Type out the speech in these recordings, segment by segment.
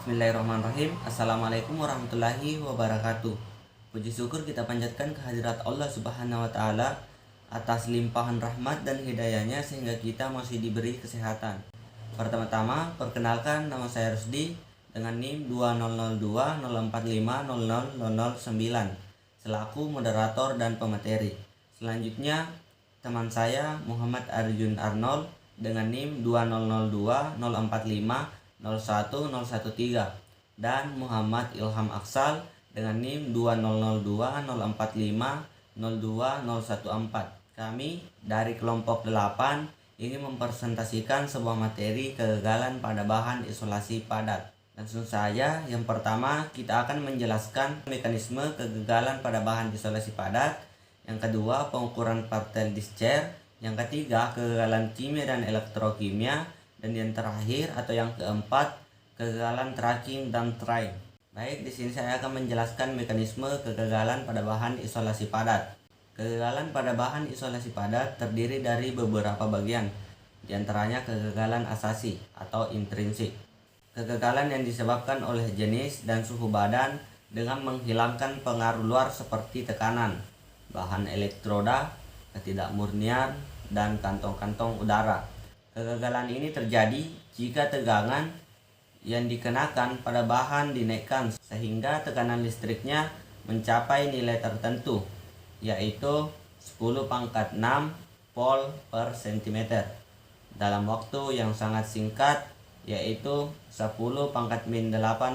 Bismillahirrahmanirrahim. Assalamualaikum warahmatullahi wabarakatuh. Puji syukur kita panjatkan kehadirat Allah Subhanahu wa taala atas limpahan rahmat dan hidayahnya sehingga kita masih diberi kesehatan. Pertama-tama, perkenalkan nama saya Rusdi dengan NIM 200204500009 selaku moderator dan pemateri. Selanjutnya, teman saya Muhammad Arjun Arnold dengan NIM 200204501013 dan Muhammad Ilham Aksal dengan NIM 200204502014. Kami dari kelompok 8 ingin mempresentasikan sebuah materi kegagalan pada bahan isolasi padat. Langsung saja, yang pertama kita akan menjelaskan mekanisme kegagalan pada bahan isolasi padat. Yang kedua, pengukuran partikel discharge. Yang ketiga, kegagalan kimia dan elektrokimia. Dan yang terakhir atau yang keempat, kegagalan tracking dan trying. Baik, di sini saya akan menjelaskan mekanisme kegagalan pada bahan isolasi padat. Kegagalan pada bahan isolasi padat terdiri dari beberapa bagian, di antaranya kegagalan asasi atau intrinsik. Kegagalan yang disebabkan oleh jenis dan suhu badan dengan menghilangkan pengaruh luar seperti tekanan, bahan elektroda, ketidakmurnian, dan kantong-kantong udara. Kegagalan ini terjadi jika tegangan yang dikenakan pada bahan dinaikkan sehingga tekanan listriknya mencapai nilai tertentu, yaitu 10⁻⁶ volt per cm dalam waktu yang sangat singkat, yaitu 10⁻⁸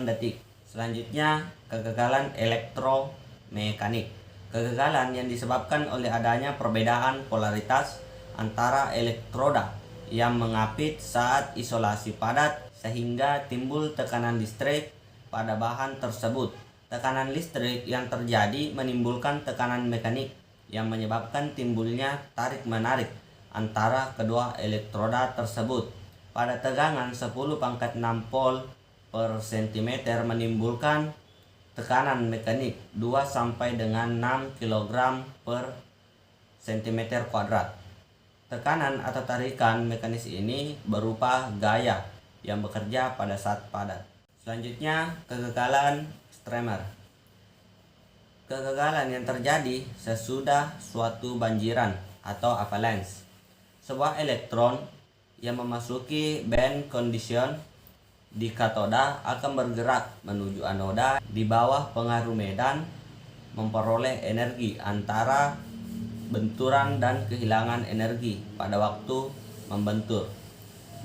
detik. Selanjutnya, kegagalan elektromekanik. Kegagalan yang disebabkan oleh adanya perbedaan polaritas antara elektroda yang mengapit saat isolasi padat sehingga timbul tekanan listrik pada bahan tersebut. Tekanan listrik yang terjadi menimbulkan tekanan mekanik yang menyebabkan timbulnya tarik-menarik antara kedua elektroda tersebut. Pada tegangan 10⁻⁶ volt per cm menimbulkan tekanan mekanik 2 sampai dengan 6 kg per cm kuadrat. Tekanan atau tarikan mekanis ini berupa gaya yang bekerja pada saat padat. Selanjutnya, kegagalan streamer. Kegagalan yang terjadi sesudah suatu banjiran atau avalanche. Sebuah elektron yang memasuki band condition di katoda akan bergerak menuju anoda di bawah pengaruh medan, memperoleh energi antara benturan dan kehilangan energi pada waktu membentur.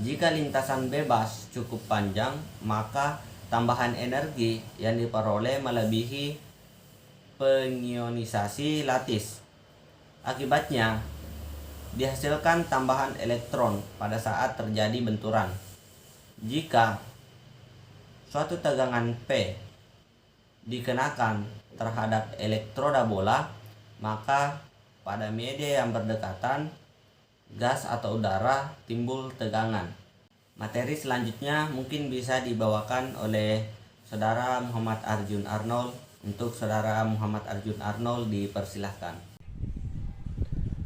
Jika lintasan bebas cukup panjang, maka tambahan energi yang diperoleh melebihi pengionisasi lattice. Akibatnya, dihasilkan tambahan elektron pada saat terjadi benturan. Jika suatu tegangan P dikenakan terhadap elektroda bola, maka pada media yang berdekatan, gas atau udara timbul tegangan. Materi selanjutnya mungkin bisa dibawakan oleh saudara Muhammad Arjun Arnold. Untuk saudara Muhammad Arjun Arnold dipersilahkan.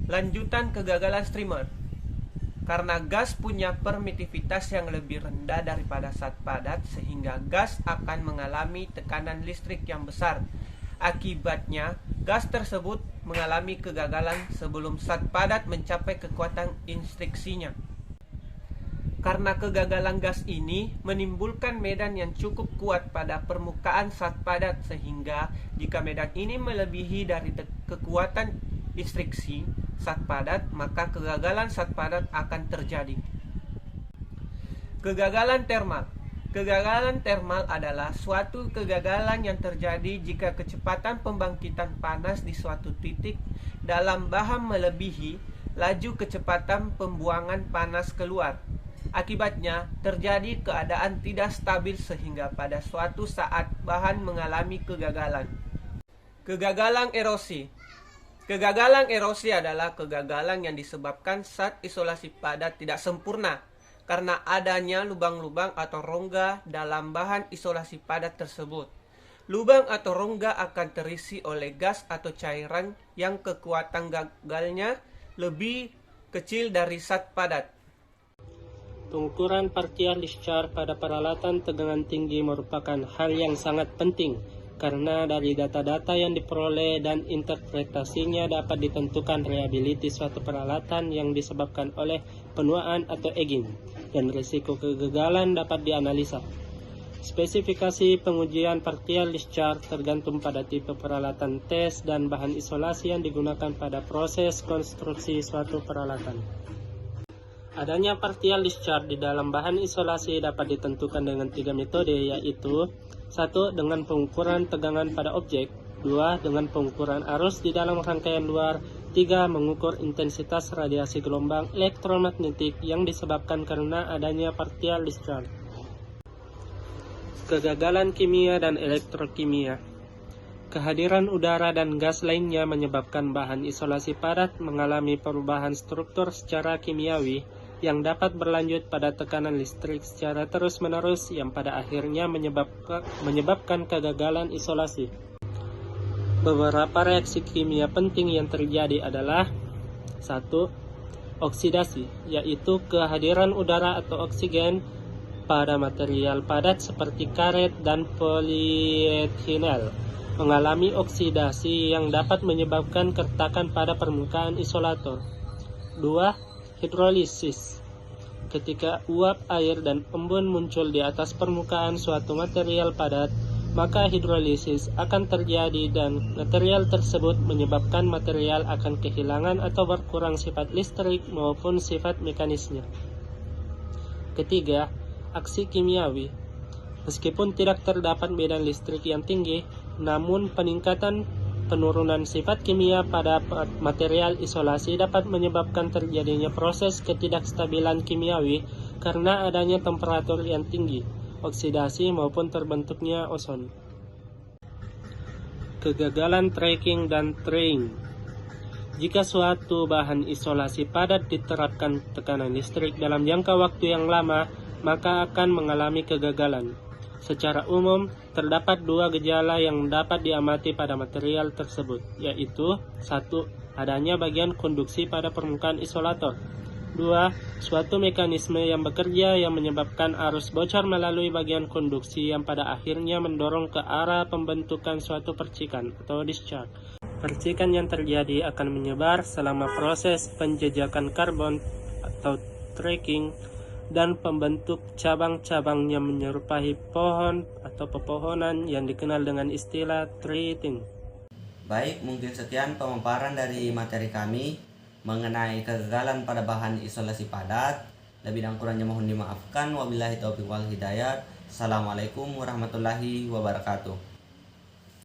Lanjutan kegagalan streamer. Karena gas punya permitivitas yang lebih rendah daripada zat padat, sehingga gas akan mengalami tekanan listrik yang besar. Akibatnya, gas tersebut mengalami kegagalan sebelum zat padat mencapai kekuatan instriksinya. Karena kegagalan gas ini menimbulkan medan yang cukup kuat pada permukaan zat padat, sehingga jika medan ini melebihi dari kekuatan instriksi zat padat, maka kegagalan zat padat akan terjadi. Kegagalan termal. Kegagalan termal adalah suatu kegagalan yang terjadi jika kecepatan pembangkitan panas di suatu titik dalam bahan melebihi laju kecepatan pembuangan panas keluar. Akibatnya, terjadi keadaan tidak stabil sehingga pada suatu saat bahan mengalami kegagalan. Kegagalan erosi. Kegagalan erosi adalah kegagalan yang disebabkan zat isolasi padat tidak sempurna karena adanya lubang-lubang atau rongga dalam bahan isolasi padat tersebut. Lubang atau rongga akan terisi oleh gas atau cairan yang kekuatan gagalnya lebih kecil dari zat padat. Pengukuran partial discharge pada peralatan tegangan tinggi merupakan hal yang sangat penting karena dari data-data yang diperoleh dan interpretasinya dapat ditentukan reliability suatu peralatan yang disebabkan oleh penuaan atau egging, dan risiko kegagalan dapat dianalisa. Spesifikasi pengujian partial discharge tergantung pada tipe peralatan tes dan bahan isolasi yang digunakan pada proses konstruksi suatu peralatan. Adanya partial discharge di dalam bahan isolasi dapat ditentukan dengan 3 metode, yaitu 1. Dengan pengukuran tegangan pada objek, 2. Dengan pengukuran arus di dalam rangkaian luar, 3. Mengukur intensitas radiasi gelombang elektromagnetik yang disebabkan karena adanya partial discharge. Kegagalan kimia dan elektrokimia. Kehadiran udara dan gas lainnya menyebabkan bahan isolasi padat mengalami perubahan struktur secara kimiawi yang dapat berlanjut pada tekanan listrik secara terus-menerus yang pada akhirnya menyebabkan kegagalan isolasi. Beberapa reaksi kimia penting yang terjadi adalah 1. Oksidasi, yaitu kehadiran udara atau oksigen pada material padat seperti karet dan polietilengel mengalami oksidasi yang dapat menyebabkan keretakan pada permukaan isolator. 2. Hidrolisis. Ketika uap air dan embun muncul di atas permukaan suatu material padat, maka hidrolisis akan terjadi dan material tersebut menyebabkan material akan kehilangan atau berkurang sifat listrik maupun sifat mekanisnya. Ketiga, aksi kimiawi. Meskipun tidak terdapat medan listrik yang tinggi, namun penurunan sifat kimia pada material isolasi dapat menyebabkan terjadinya proses ketidakstabilan kimiawi karena adanya temperatur yang tinggi, oksidasi maupun terbentuknya ozon. Kegagalan tracking dan traying. Jika suatu bahan isolasi padat diterapkan tekanan listrik dalam jangka waktu yang lama, maka akan mengalami kegagalan. Secara umum, terdapat 2 gejala yang dapat diamati pada material tersebut, yaitu 1. Adanya bagian konduksi pada permukaan isolator. 2. Suatu mekanisme yang bekerja yang menyebabkan arus bocor melalui bagian konduksi yang pada akhirnya mendorong ke arah pembentukan suatu percikan atau discharge. Percikan yang terjadi akan menyebar selama proses penjejakan karbon atau tracking dan pembentuk cabang-cabangnya menyerupai pohon atau pepohonan yang dikenal dengan istilah treating. Baik, mungkin sekian pemaparan dari materi kami mengenai kegagalan pada bahan isolasi padat. Lebih dan kurangnya mohon dimaafkan. Wabillahi taufiq wal hidayah. Assalamualaikum warahmatullahi wabarakatuh.